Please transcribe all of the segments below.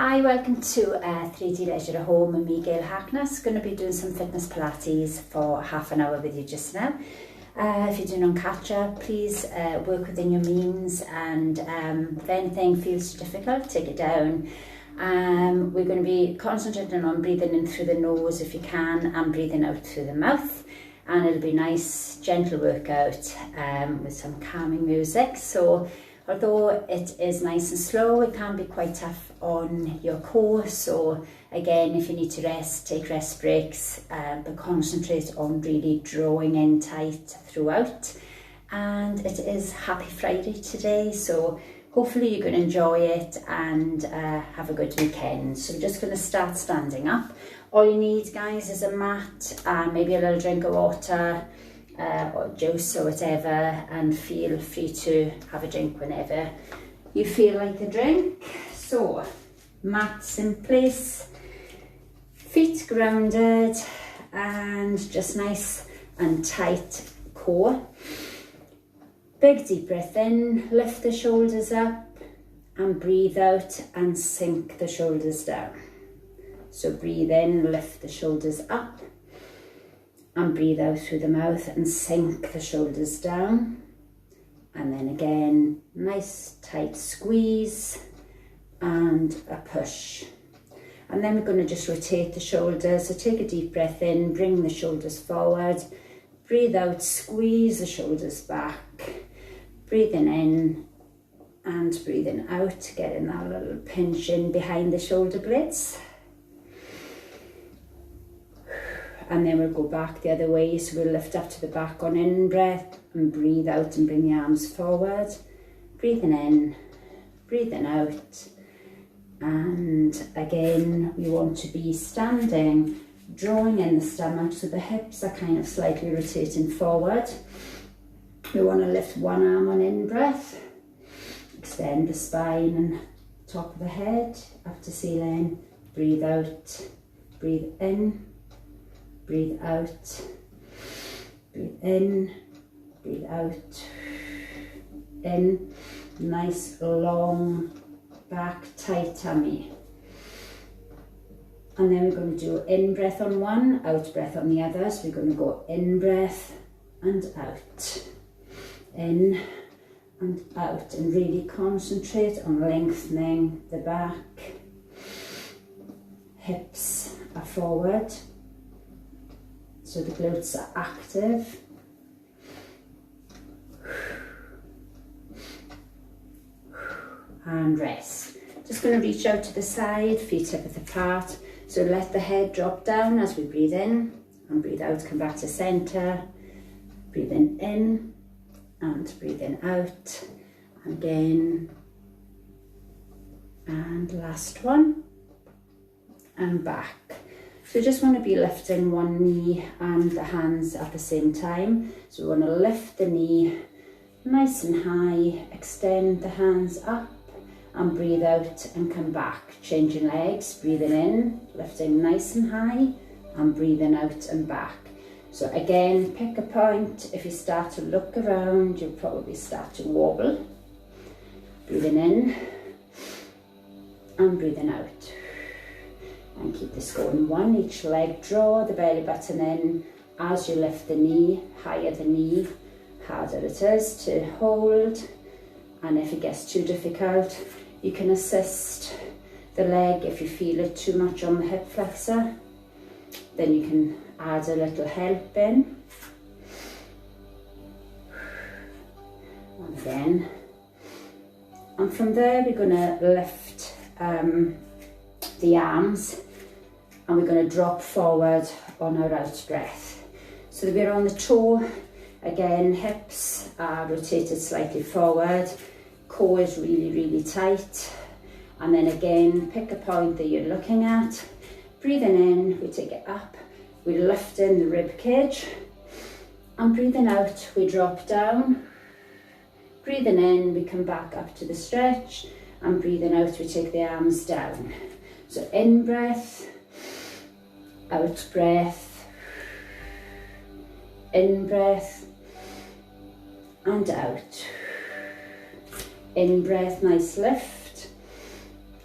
Hi, welcome to 3D Leisure at Home with me, Gail Harkness. Going to be doing some fitness Pilates for half an hour with you just now. If you're doing on catch-up, please work within your means, and if anything feels too difficult, take it down. We're going to be concentrating on breathing in through the nose if you can, and breathing out through the mouth. And it'll be a nice, gentle workout with some calming music. So although it is nice and slow, it can be quite tough on your core. So again, if you need to rest, take rest breaks, but concentrate on really drawing in tight throughout. And it is Happy Friday today, so hopefully you're going to enjoy it and have a good weekend. So I'm just going to start standing up. All you need, guys, is a mat and maybe a little drink of water, or juice or whatever, and feel free to have a drink whenever you feel like a drink. So mats in place, feet grounded, and just nice and tight core. Big deep breath in, lift the shoulders up, and breathe out and sink the shoulders down. So breathe in, lift the shoulders up, and breathe out through the mouth and sink the shoulders down. And then again, nice tight squeeze and a push. And then we're going to just rotate the shoulders. So take a deep breath in, bring the shoulders forward, breathe out, squeeze the shoulders back, breathing in and breathing out, getting that little pinch in behind the shoulder blades. And then we'll go back the other way, so we'll lift up to the back on in breath and breathe out and bring the arms forward. Breathing in, breathing out. And again, we want to be standing, drawing in the stomach so the hips are kind of slightly rotating forward. We want to lift one arm on in breath, extend the spine and top of the head up to ceiling. Breathe out, breathe in. Breathe out, breathe in, breathe out, in. Nice long back, tight tummy. And then we're going to do in breath on one, out breath on the other. So we're going to go in breath and out, in and out, and really concentrate on lengthening the back. Hips are forward, so the glutes are active. And rest. Just going to reach out to the side, feet hip width apart. So let the head drop down as we breathe in and breathe out. Come back to center. Breathing in and breathing out. Again. And last one. And back. So we just want to be lifting one knee and the hands at the same time. So we want to lift the knee nice and high, extend the hands up and breathe out and come back. Changing legs, breathing in, lifting nice and high and breathing out and back. So again, pick a point. If you start to look around, you'll probably start to wobble. Breathing in and breathing out. And keep this going. One each leg. Draw the belly button in as you lift the knee. Higher the knee, harder it is to hold. And if it gets too difficult, you can assist the leg. If you feel it too much on the hip flexor, then you can add a little help in. And again. And from there, we're going to lift the arms, and we're going to drop forward on our out breath. So we're on the toe. Again, hips are rotated slightly forward. Core is really, really tight. And then again, pick a point that you're looking at. Breathing in, we take it up. We lift in the rib cage. And breathing out, we drop down. Breathing in, we come back up to the stretch. And breathing out, we take the arms down. So in breath, out breath, in breath, and out. In breath, nice lift,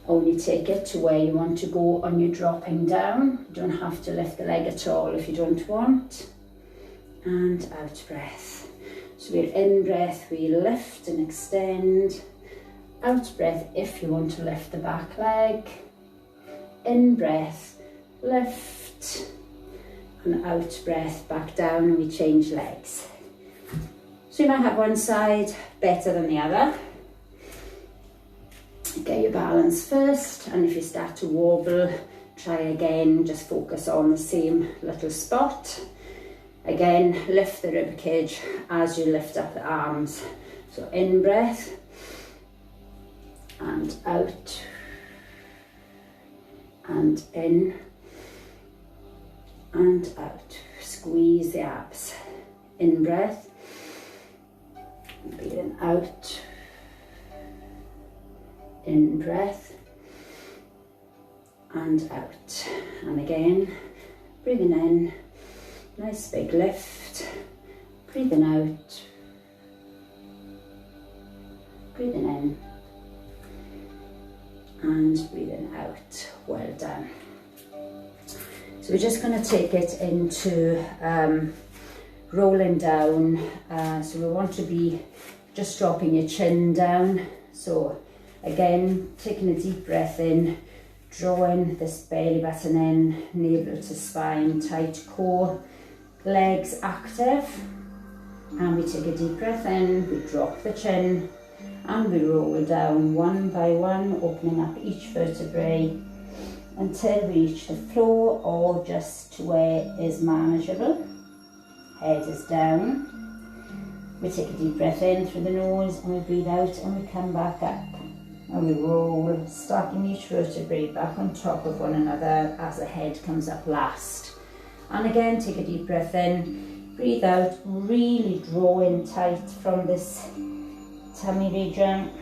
Only take it to where you want to go on your dropping down. You don't have to lift the leg at all if you don't want. And out breath. So we're in breath, we lift and extend. Out breath if you want to lift the back leg. In breath, lift. And out breath, back down, and we change legs. So you might have one side better than the other. Get your balance first, and if you start to wobble, try again, just focus on the same little spot. Again, lift the rib cage as you lift up the arms. So in breath, and out, and in, and out. Squeeze the abs. In breath, breathing out. In breath and out, and again breathing in, nice big lift, breathing out, breathing in and breathing out. Well done. So we're just going to take it into rolling down. So we want to be just dropping your chin down. So again, taking a deep breath in, drawing this belly button in, navel to spine, tight core, legs active. And we take a deep breath in, we drop the chin, and we roll down one by one, opening up each vertebrae until we reach the floor or just to where is manageable. Head is down. We take a deep breath in through the nose and we breathe out and we come back up. And we roll, stacking each vertebrae back on top of one another as the head comes up last. And again, take a deep breath in, breathe out, really draw in tight from this tummy region.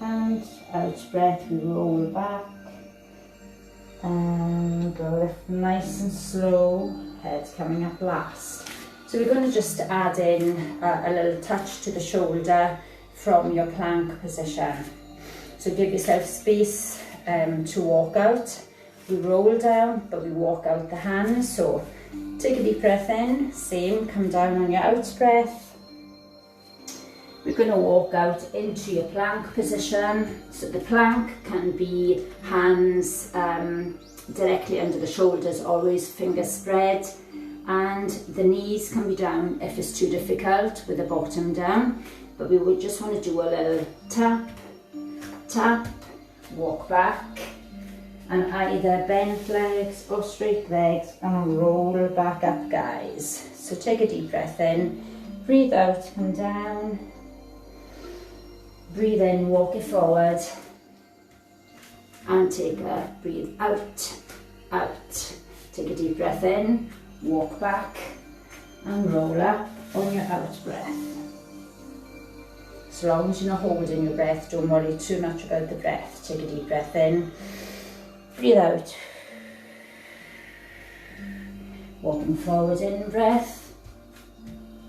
And out breath, we roll back. And go lift nice and slow, head coming up last. So we're going to just add in a little touch to the shoulder from your plank position. So give yourself space to walk out. We roll down, but we walk out the hands. So take a deep breath in, same, come down on your out breath. We're going to walk out into your plank position. So the plank can be hands directly under the shoulders, always fingers spread. And the knees can be down if it's too difficult with the bottom down. But we would just want to do a little tap, tap, walk back, and either bent legs or straight legs and roll back up, guys. So take a deep breath in, breathe out, come down, breathe in, walk it forward, and take a breathe out, out. Take a deep breath in, walk back, and roll up on your out breath. As long as you're not holding your breath, don't worry too much about the breath. Take a deep breath in, breathe out. Walking forward in breath,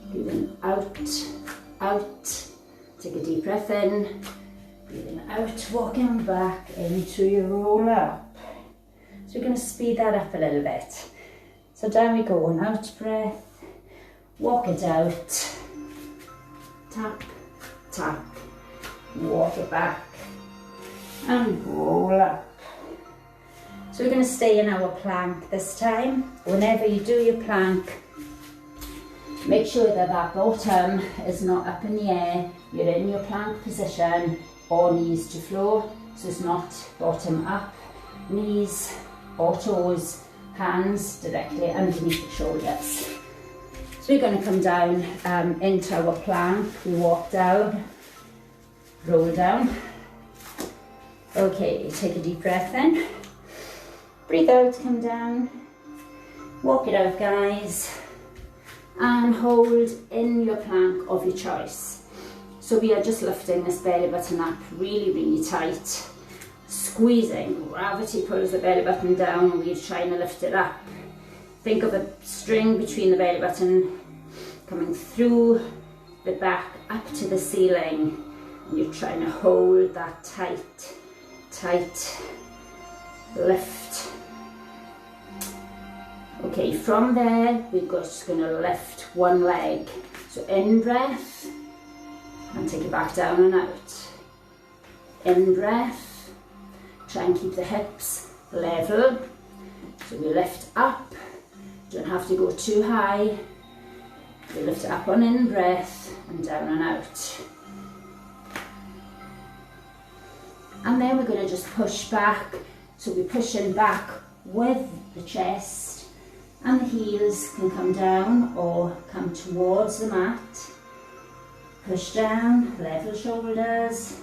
breathing out, out. Take a deep breath in, breathing out, walking back into your roll up. So we're going to speed that up a little bit. So down we go on out breath, walk it out, tap, tap, walk it back and roll up. So we're going to stay in our plank this time. Whenever you do your plank, make sure that that bottom is not up in the air. You're in your plank position or knees to floor, so it's not bottom up, knees or toes, hands directly underneath the shoulders. So we're going to come down into our plank. We walk down, roll down. Okay, take a deep breath in, breathe out, come down, walk it out, guys, and hold in your plank of your choice. So we are just lifting this belly button up really, really tight, squeezing. Gravity pulls the belly button down and we're trying to lift it up. Think of a string between the belly button coming through the back up to the ceiling, You're trying to hold that tight lift. Okay, from there we're just going to lift one leg. So in breath and take it back down and out. In breath, try and keep the hips level. So we lift up, don't have to go too high. We lift it up on in breath and down and out. And then we're going to just push back. So we're pushing back with the chest, and the heels can come down or come towards the mat. Push down, level shoulders,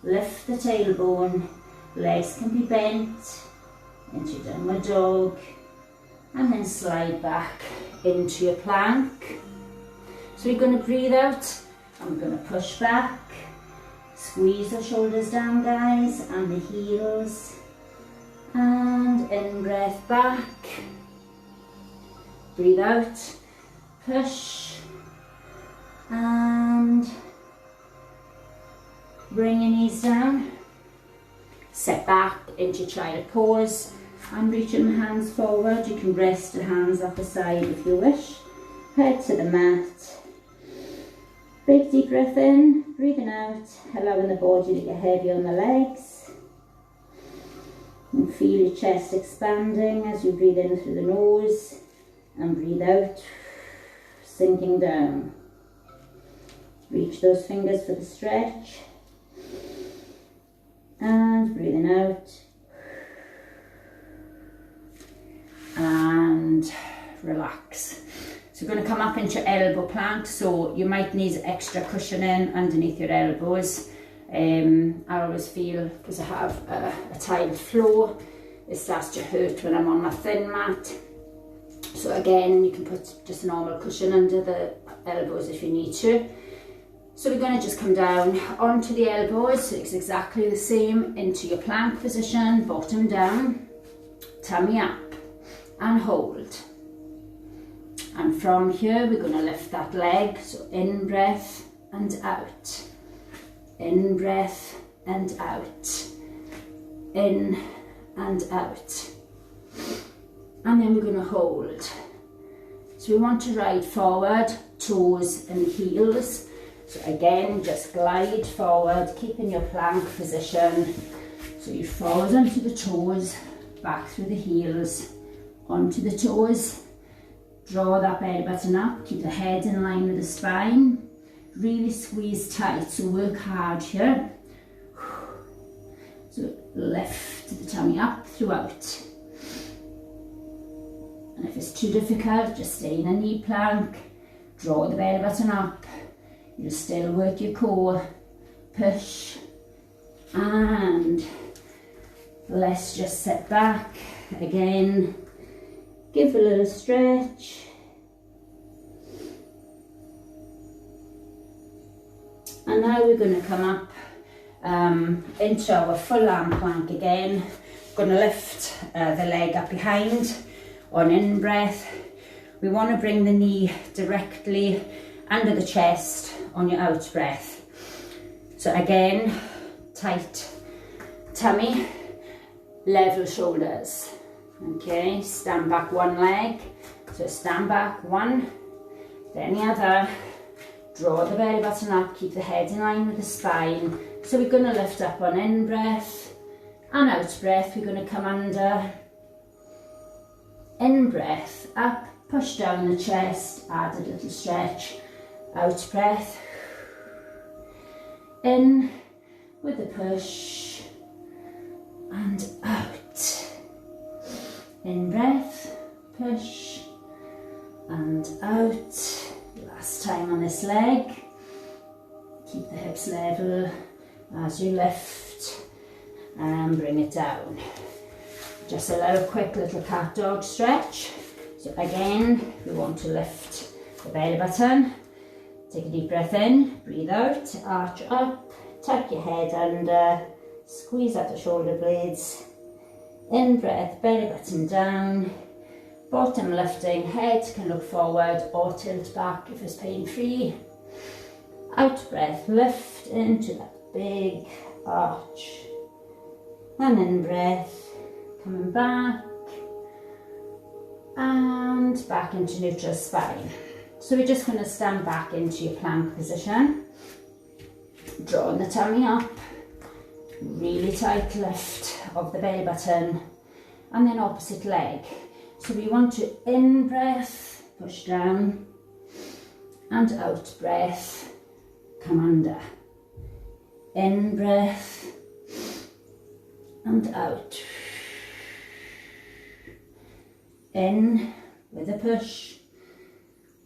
lift the tailbone, legs can be bent into downward dog, and then slide back into your plank. So we're going to breathe out and we're going to push back. Squeeze the shoulders down, guys, and the heels. And in breath back. Breathe out. Push. And bring your knees down. Set back into child pose. I'm reaching the hands forward. You can rest the hands up the side if you wish. Head to the mat. Big deep breath in, breathing out, allowing the body to get heavy on the legs. And feel your chest expanding as you breathe in through the nose and breathe out, sinking down. Reach those fingers for the stretch. And breathing out. And relax. So we're going to come up into elbow plank, so you might need extra cushioning underneath your elbows. I always feel, because I have a tiled floor, it starts to hurt when I'm on my thin mat. So again, you can put just a normal cushion under the elbows if you need to. So we're going to just come down onto the elbows, so it's exactly the same, into your plank position, bottom down, tummy up, and hold. And from here, we're going to lift that leg. So in breath and out. In breath and out. In and out. And then we're going to hold. So we want to ride forward, toes and heels. So again, just glide forward, keeping your plank position. So you forward onto the toes, back through the heels, onto the toes. Draw that belly button up, keep the head in line with the spine. Really squeeze tight, so work hard here. So lift the tummy up throughout. And if it's too difficult, just stay in a knee plank. Draw the belly button up. You'll still work your core. Push. And let's just sit back again. Give a little stretch. And now we're going to come up into our full arm plank again. Going to lift the leg up behind on in breath. We want to bring the knee directly under the chest on your out breath. So again, tight tummy, level shoulders. Okay, stand back one leg, so stand back one, then the other, draw the belly button up, keep the head in line with the spine. So we're going to lift up on in breath and out breath, we're going to come under, in breath, up, push down the chest, add a little stretch, out breath, in with the push and out. In breath, push, and out. Last time on this leg. Keep the hips level as you lift and bring it down. Just a little quick little cat dog stretch. So again, we want to lift the belly button. Take a deep breath in, breathe out, arch up, tuck your head under, squeeze out the shoulder blades. In breath, belly button down, bottom lifting, head can look forward or tilt back if it's pain free. Out breath, lift into that big arch. And in breath, coming back and back into neutral spine. So we're just going to stand back into your plank position, drawing the tummy up, really tight lift of the belly button, and then opposite leg. So we want to in breath, push down, and out breath, come under. In breath and out. In with a push,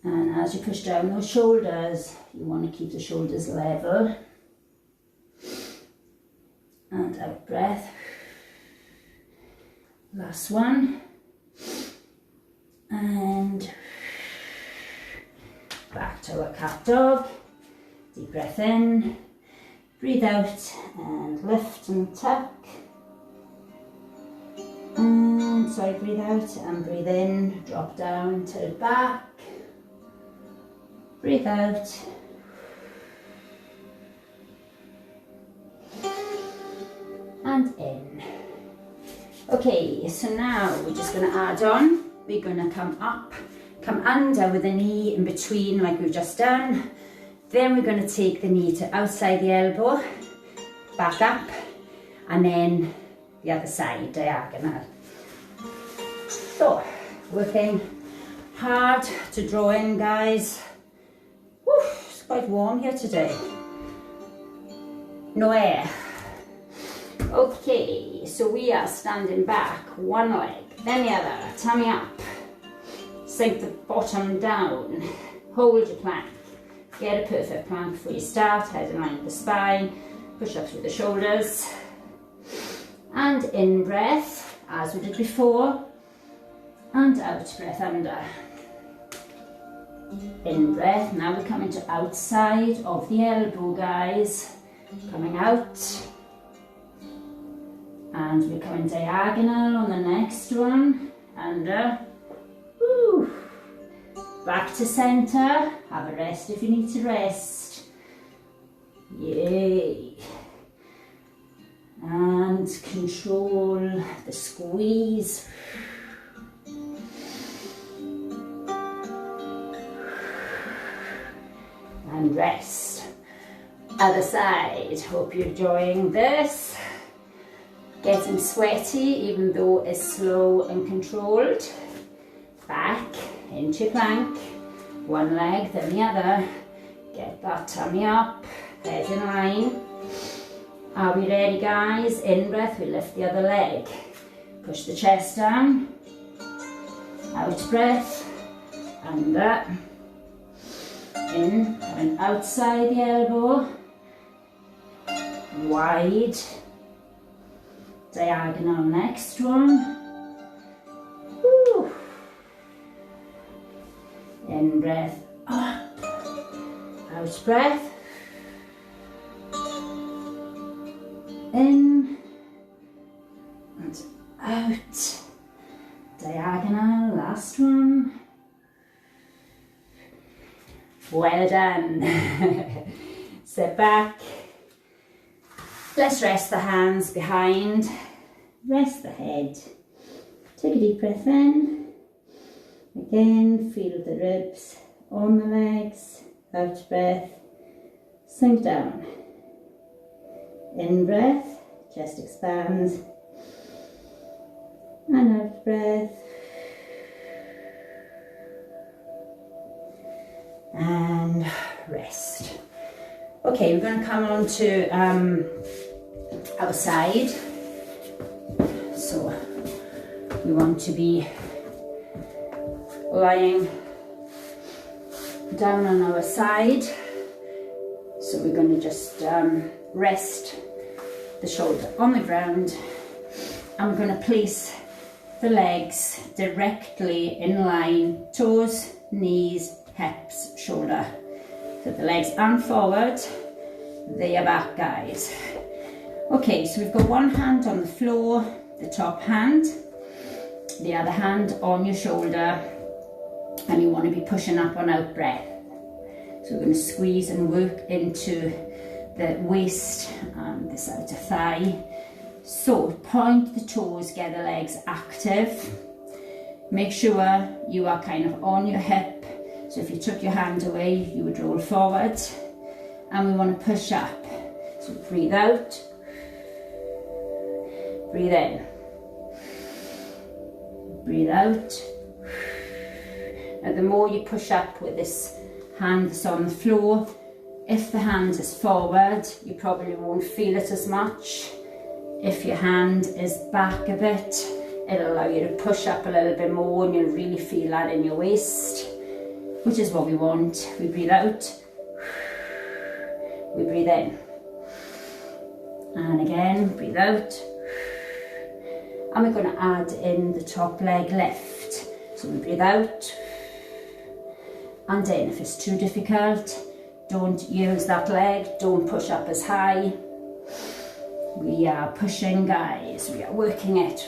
and as you push down those shoulders, you want to keep the shoulders level. And out breath. Last one. And back to a cat dog. Deep breath in, breathe out and lift and tuck. And breathe out and breathe in, drop down, tilt back. Breathe out. And in. Okay, so now we're just going to add on. We're going to come up, come under with the knee in between like we've just done. Then we're going to take the knee to outside the elbow, back up, and then the other side, diagonal. So, working hard to draw in, guys. Woo, it's quite warm here today. No air. Okay, so we are standing back, one leg, then the other, tummy up. Sink the bottom down, hold your plank. Get a perfect plank before you start, head in line with the spine, push up through the shoulders. And in breath, as we did before, and out breath under. In breath, now we're coming to outside of the elbow, guys. Coming out. And we're coming diagonal on the next one, under. Woo. Back to center, have a rest if you need to rest. Yay. And control the squeeze. And rest. Other side, hope you're enjoying this. Getting sweaty even though it's slow and controlled. Back into plank, one leg then the other. Get that tummy up, head in line. Are we ready, guys? In breath, we lift the other leg. Push the chest down. Out breath, under. In and outside the elbow. Wide. Diagonal next one. Woo. In breath, up. Out breath. In and out. Diagonal, last one. Well done. Sit back. Let's rest the hands behind. Rest the head. Take a deep breath in. Again, feel the ribs on the legs. Out breath. Sink down. In breath, chest expands. And out breath. And rest. Okay, we're going to come on to our side. So we want to be lying down on our side. So we're going to just rest the shoulder on the ground. And we're going to place the legs directly in line, toes, knees, hips, shoulder. So the legs aren't forward, they are back, guys. Okay, so we've got one hand on the floor, the top hand, the other hand on your shoulder, and you want to be pushing up on out breath. So we're going to squeeze and work into the waist and this outer thigh. So point the toes, get the legs active. Make sure you are kind of on your hip. So if you took your hand away, you would roll forward. And we want to push up. So breathe out, breathe in, breathe out. Now the more you push up with this hand that's on the floor, if the hand is forward, you probably won't feel it as much. If your hand is back a bit, it'll allow you to push up a little bit more and you'll really feel that in your waist, which is what we want. We breathe out, we breathe in. And again, breathe out. And we're going to add in the top leg lift. So we breathe out and in. If it's too difficult, don't use that leg, don't push up as high. We are pushing, guys, we are working it.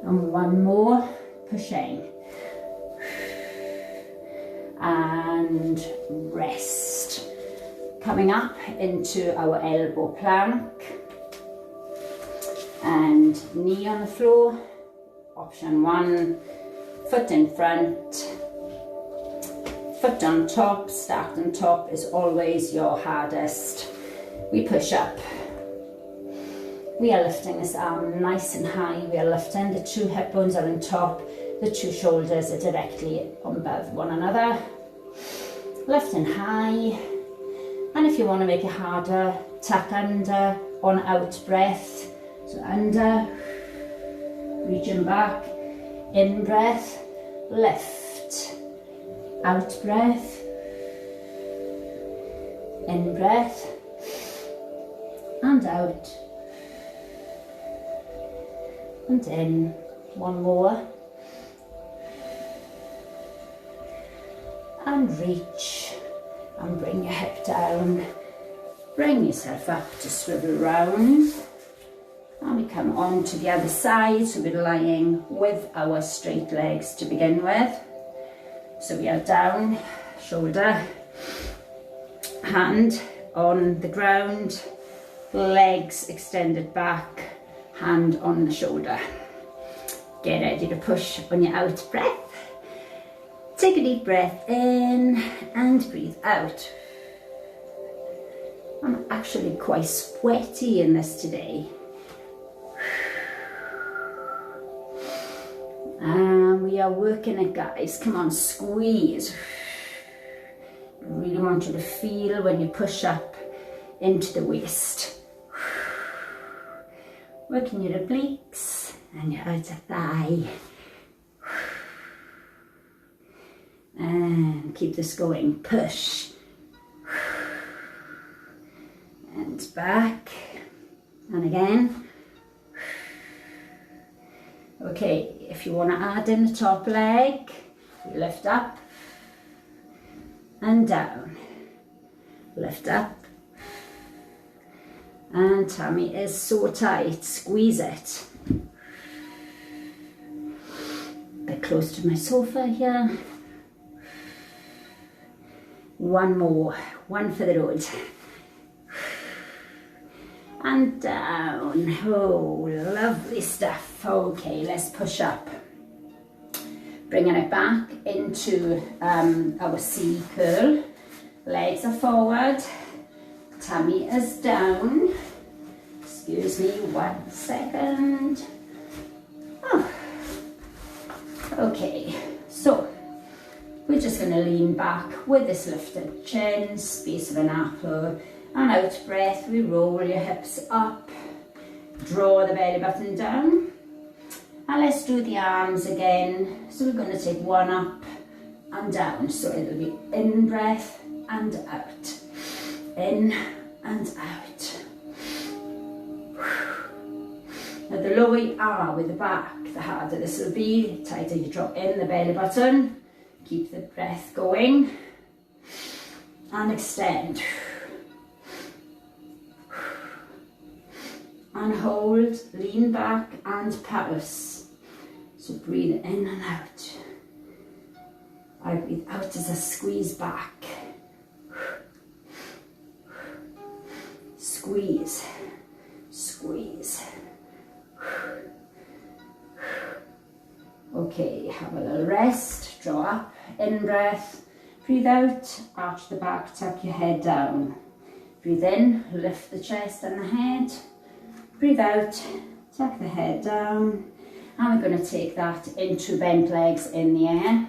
And one more, pushing. And rest. Coming up into our elbow plank. And knee on the floor. Option 1, foot in front, foot on top. Stacked on top is always your hardest. We push up. We are lifting this arm nice and high. We are lifting, the 2 hip bones are on top, the 2 shoulders are directly above one another. Lifting high. And if you want to make it harder, tuck under on out breath. So under, reaching back, in breath, lift, out breath, in breath, and out, and in. One more, and reach, and bring your hip down, bring yourself up to swivel round. And we come on to the other side, so we're lying with our straight legs to begin with. So we are down, shoulder, hand on the ground, legs extended back, hand on the shoulder. Get ready to push on your out breath. Take a deep breath in and breathe out. I'm actually quite sweaty in this today. And we are working it, guys. Come on, squeeze. I really want you to feel when you push up into the waist. Working your obliques and your outer thigh. And keep this going. Push. And back. And again. Okay, if you want to add in the top leg, you lift up and down. Lift up. And tummy is so tight, squeeze it. A bit close to my sofa here. One more, one for the road. And down. Oh, lovely stuff. Okay, let's push up. Bringing it back into our C curl. Legs are forward. Tummy is down. Excuse me 1 second. Oh. Okay, so we're just going to lean back with this lifted chin, space of an apple. And out breath, we roll your hips up, draw the belly button down. And let's do the arms again. So we're going to take one up and down. So it'll be in breath and out. In and out. Now the lower you are with the back, the harder this will be. The tighter you drop in the belly button. Keep the breath going. And extend. And hold, lean back and pulse. So breathe in and out. I breathe out as I squeeze back. Squeeze, squeeze. Okay, have a little rest, draw up, in breath, breathe out, arch the back, tuck your head down. Breathe in, lift the chest and the head, breathe out, tuck the head down, and we're going to take that into bent legs in the air,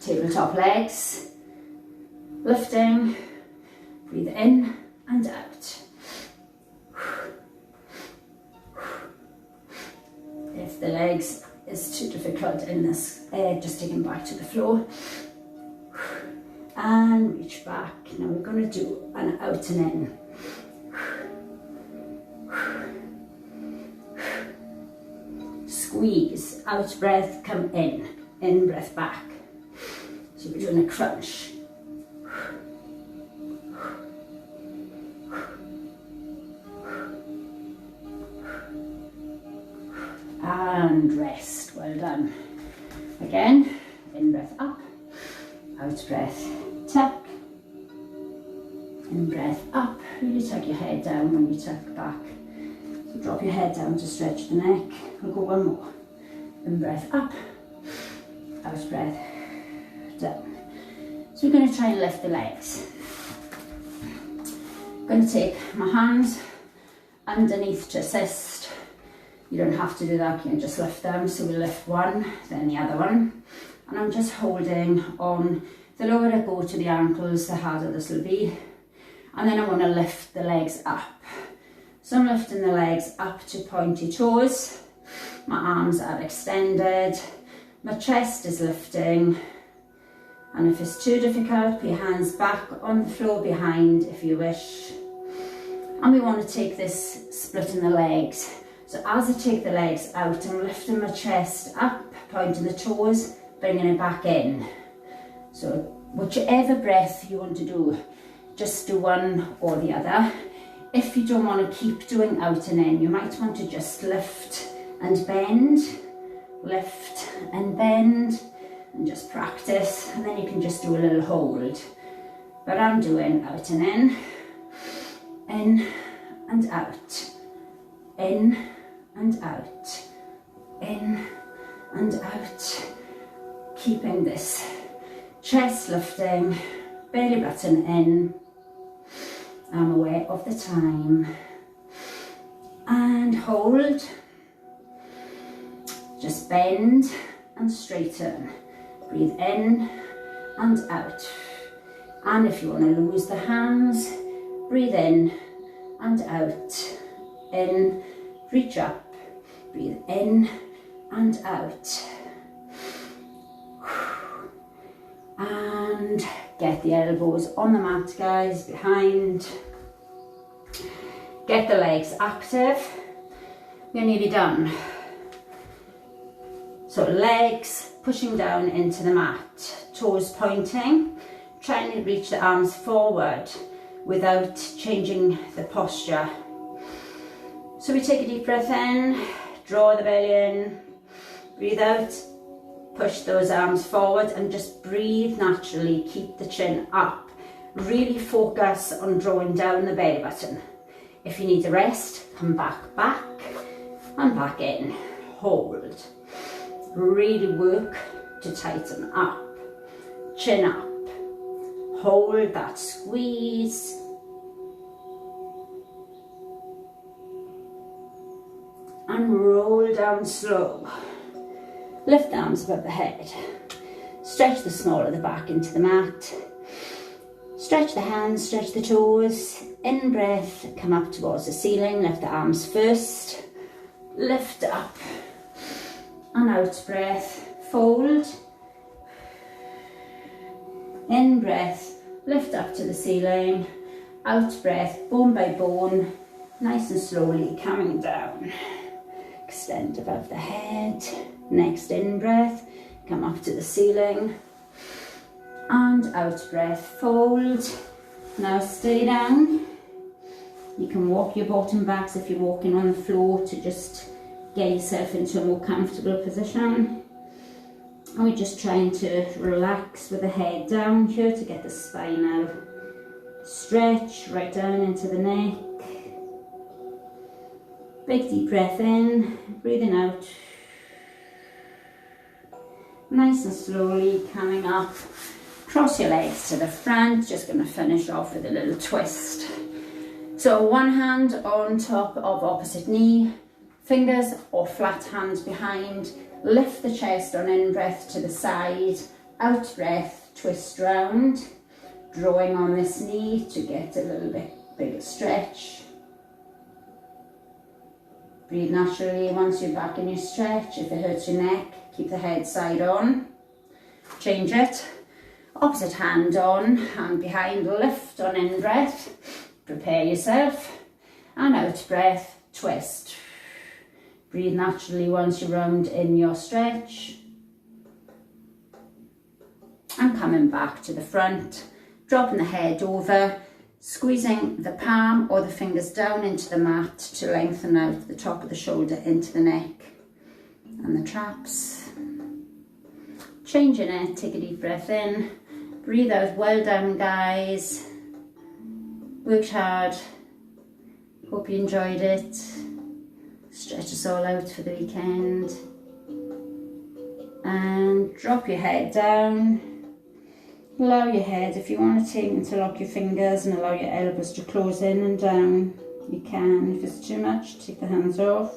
tabletop legs, lifting, breathe in and out. If the legs is too difficult in this air, just take them back to the floor and reach back. Now we're going to do an out and in. Squeeze, out breath, come in breath back. So we're doing a crunch. And rest, well done. Again, in breath up, out breath, tuck, in breath up, really tuck your head down when you tuck back. So drop your head down to stretch the neck. We'll go one more. In breath up, out breath, down. So we're going to try and lift the legs. I'm going to take my hands underneath to assist. You don't have to do that, you can just lift them. So we lift one, then the other one. And I'm just holding on. The lower I go to the ankles, the harder this will be. And then I want to lift the legs up. So I'm lifting the legs up to pointy toes. My arms are extended. My chest is lifting. And if it's too difficult, put your hands back on the floor behind if you wish. And we want to take this splitting the legs. So as I take the legs out, I'm lifting my chest up, pointing the toes, bringing it back in. So whichever breath you want to do, just do one or the other. If you don't want to keep doing out and in, you might want to just lift and bend, lift and bend, and just practice. And then you can just do a little hold. But I'm doing out and in and out, in and out, in and out. Keeping this chest lifting, belly button in. I'm aware of the time. And hold. Just bend and straighten. Breathe in and out. And if you want to lose the hands, breathe in and out. In, reach up. Breathe in and out. And get the elbows on the mat, guys, behind. Get the legs active. We're nearly done. So legs pushing down into the mat, toes pointing, trying to reach the arms forward without changing the posture. So we take a deep breath in, draw the belly in, breathe out. Push those arms forward and just breathe naturally. Keep the chin up. Really focus on drawing down the belly button. If you need a rest, come back and back in. Hold. Really work to tighten up. Chin up. Hold that squeeze. And roll down slow. Lift the arms above the head. Stretch the small of the back into the mat. Stretch the hands, stretch the toes. In breath, come up towards the ceiling. Lift the arms first. Lift up. And out breath, fold. In breath, lift up to the ceiling. Out breath, bone by bone. Nice and slowly coming down. Extend above the head. Next in breath, come up to the ceiling. And out breath, fold. Now stay down. You can walk your bottom backs if you're walking on the floor to just get yourself into a more comfortable position. And we're just trying to relax with the head down here to get the spinal stretch right down into the neck. Big deep breath in, breathing out. Nice and slowly coming up. Cross your legs to the front. Just going to finish off with a little twist. So one hand on top of opposite knee, fingers or flat hands behind. Lift the chest on in-breath to the side, out-breath, twist round, drawing on this knee to get a little bit bigger stretch. Breathe naturally once you're back in your stretch. If it hurts your neck, keep the head side on. Change it. Opposite hand on, hand behind, lift on in-breath. Prepare yourself. And out-breath, twist. Breathe naturally once you're round in your stretch. And coming back to the front, dropping the head over, squeezing the palm or the fingers down into the mat to lengthen out the top of the shoulder into the neck and the traps. Changing it, take a deep breath in, breathe out, well done guys. Worked hard, hope you enjoyed it. Stretch us all out for the weekend. And drop your head down. Allow your head, if you want to interlock your fingers and allow your elbows to close in and down, you can. If it's too much, take the hands off.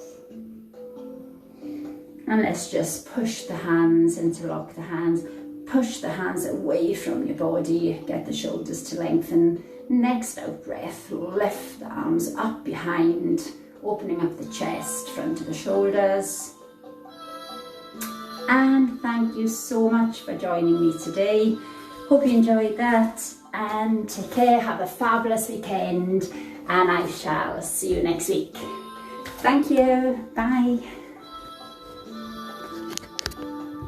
And let's just push the hands, interlock the hands, push the hands away from your body, get the shoulders to lengthen. Next out breath, lift the arms up behind, opening up the chest, front of the shoulders. And thank you so much for joining me today. Hope you enjoyed that, and take care, have a fabulous weekend, and I shall see you next week. Thank you, bye.